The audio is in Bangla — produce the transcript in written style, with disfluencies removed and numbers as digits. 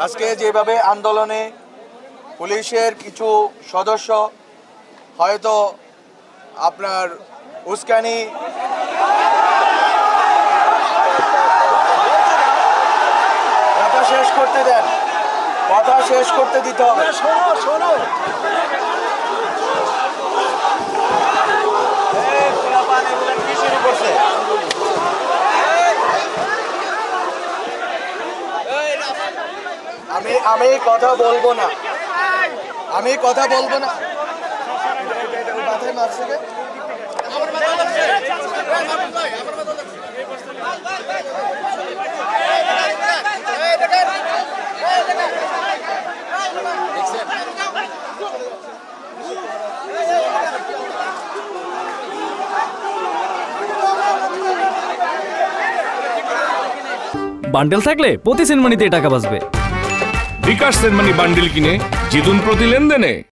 আজকে যেভাবে আন্দোলনে পুলিশের কিছু সদস্য হয়তো আপনার উস্কানি কথা শেষ করতে দেন, কথা শেষ করতে দিতে হবে। আমি কথা বলবো না, আমি কথা বলবো না। মাথায় মারছে কে? বান্ডেল থাকলে প্রতি সেনমানিতে টাকা বাঁচবে। বিকাশ সেনমানি বান্ডিল কিনে জিতুন প্রতি লেনদেনে।